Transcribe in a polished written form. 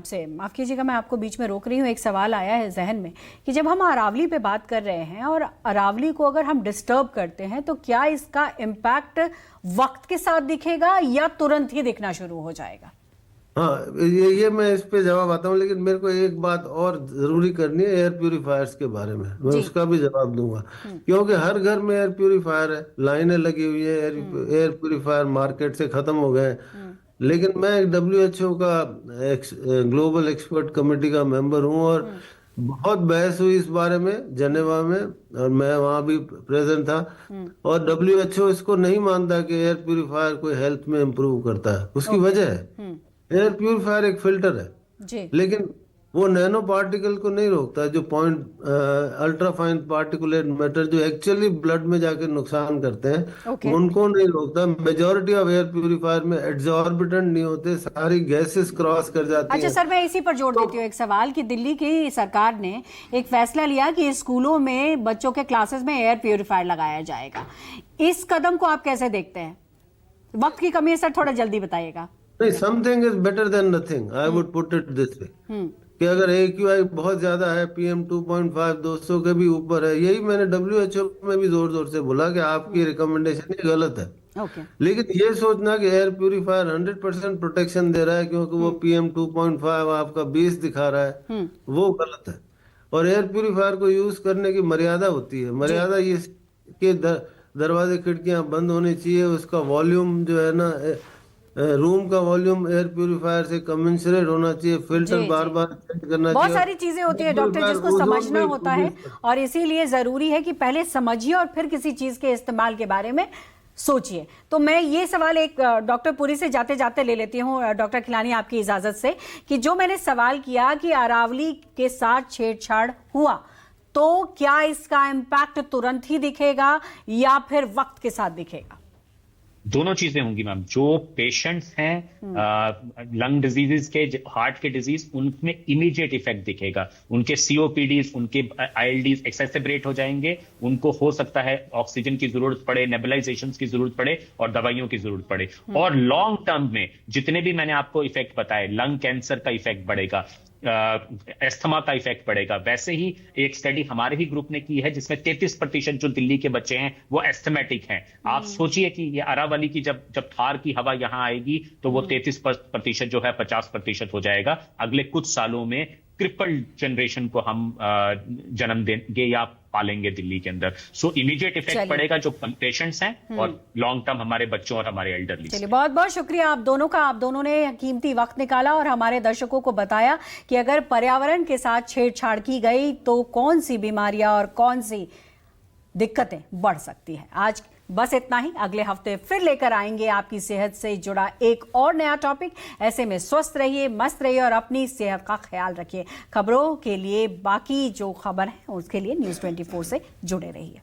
से माफ कीजिएगा, मैं आपको बीच में रोक रही हूँ। एक सवाल आया है जहन में कि जब हम अरावली पे बात कर रहे हैं और अरावली को अगर हम डिस्टर्ब करते हैं तो क्या इसका इम्पैक्ट वक्त के साथ दिखेगा या तुरंत ही दिखना शुरू हो जाएगा? हाँ, ये मैं इस पे जवाब आता हूँ, लेकिन मेरे को एक बात और जरूरी करनी है एयर प्यूरिफायर्स के बारे में। मैं जी। उसका भी जवाब दूंगा, क्योंकि हर घर में एयर प्यूरिफायर है, लाइनें लगी हुई है। एयर प्यूरिफायर मार्केट से खत्म हो गए हैं। लेकिन मैं एक WHO का ग्लोबल एक्सपर्ट कमेटी का मेंबर हूँ, और बहुत बहस हुई इस बारे में जेनेवा में, और मैं वहाँ भी प्रेजेंट था। और WHO इसको नहीं मानता कि एयर प्यूरिफायर कोई हेल्थ में इम्प्रूव करता है। उसकी वजह है, एयर प्यूरिफायर एक फिल्टर है, जी। लेकिन वो नैनो पार्टिकल को नहीं रोकता, जो point ultra fine particulate matter जो एक्चुअली ब्लड में जाके नुकसान करते हैं, ओके। उनको नहीं रोकता। मेजॉरिटी ऑफ एयर प्यूरिफायर में एड्जॉर्बिटेंट नहीं होते, सारी गैसेस क्रॉस कर जाती अच्छा हैं। सर, मैं इसी पर जोड़ देती हूँ एक सवाल कि दिल्ली की सरकार ने एक फैसला लिया कि स्कूलों में बच्चों के क्लासेस में एयर प्यूरिफायर लगाया जाएगा। इस कदम को आप कैसे देखते हैं? वक्त की कमी है सर, थोड़ा जल्दी बताइएगा। नहीं, something is better than nothing, I would put it this way, कि अगर AQI बहुत ज्यादा है, PM 2.5 200 के भी ऊपर है, यही मैंने WHO में भी जोर जोर से बोला कि आपकी रिकमेंडेशन ही गलत है। ओके। लेकिन ये सोचना कि एयर प्यूरिफायर 100% प्रोटेक्शन दे रहा है क्योंकि वो PM 2.5 आपका 20 दिखा रहा है, वो गलत है। और एयर प्यूरिफायर को यूज करने की मर्यादा होती है। जी। मर्यादा ये कि दरवाजे खिड़कियां बंद होनी चाहिए, उसका वॉल्यूम जो है ना, रूम का वॉल्यूम एयर प्यूरिफायर से कमेंसरेट होना चाहिए, फिल्टर जी। बार जी। बार चेंज करना बहुत चाहिए। सारी चीजें होती है एयर डॉक्टर प्यूरिफायर जिसको ओजोन समझना में होता है, प्रोड्यूस और इसीलिए जरूरी है कि पहले समझिए और फिर किसी चीज के इस्तेमाल के बारे में सोचिए। तो मैं ये सवाल एक डॉक्टर पुरी से जाते जाते ले लेती हूँ, डॉक्टर खिलानी आपकी इजाजत से, कि जो मैंने सवाल किया कि अरावली के साथ छेड़छाड़ हुआ तो क्या इसका इम्पैक्ट तुरंत ही दिखेगा या फिर वक्त के साथ दिखेगा? दोनों चीजें होंगी मैम। जो पेशेंट्स हैं लंग डिजीजेस के, हार्ट के डिजीज, उनमें इमीडिएट इफेक्ट दिखेगा। उनके COPDs, उनके ILDs एक्सेसिबरेट हो जाएंगे। उनको हो सकता है ऑक्सीजन की जरूरत पड़े, नेबुलाइजेशन की जरूरत पड़े और दवाइयों की जरूरत पड़े। और लॉन्ग टर्म में जितने भी मैंने आपको इफेक्ट बताए, लंग कैंसर का इफेक्ट बढ़ेगा, एस्थमा का इफेक्ट पड़ेगा। वैसे ही एक स्टडी हमारे ही ग्रुप ने की है जिसमें 33% जो दिल्ली के बच्चे हैं वो एस्थमेटिक हैं। आप सोचिए कि ये अरावली की जब थार की हवा यहां आएगी तो वो 33% जो है 50% हो जाएगा। अगले कुछ सालों में ट्रिपल जनरेशन को हम जन्म देंगे या पालेंगे दिल्ली के अंदर। सो इमीडिएट इफेक्ट पड़ेगा जो पेशेंट्स हैं, और लॉन्ग टर्म हमारे बच्चों और हमारे एल्डरली। चलिए, बहुत बहुत शुक्रिया आप दोनों का। आप दोनों ने कीमती वक्त निकाला और हमारे दर्शकों को बताया कि अगर पर्यावरण के साथ छेड़छाड़ की गई तो कौन सी बीमारियां और कौन सी दिक्कतें बढ़ सकती है। आज बस इतना ही। अगले हफ्ते फिर लेकर आएंगे आपकी सेहत से जुड़ा एक और नया टॉपिक। ऐसे में स्वस्थ रहिए, मस्त रहिए और अपनी सेहत का ख्याल रखिए। खबरों के लिए, बाकी जो खबर है उसके लिए News 24 से जुड़े रहिए।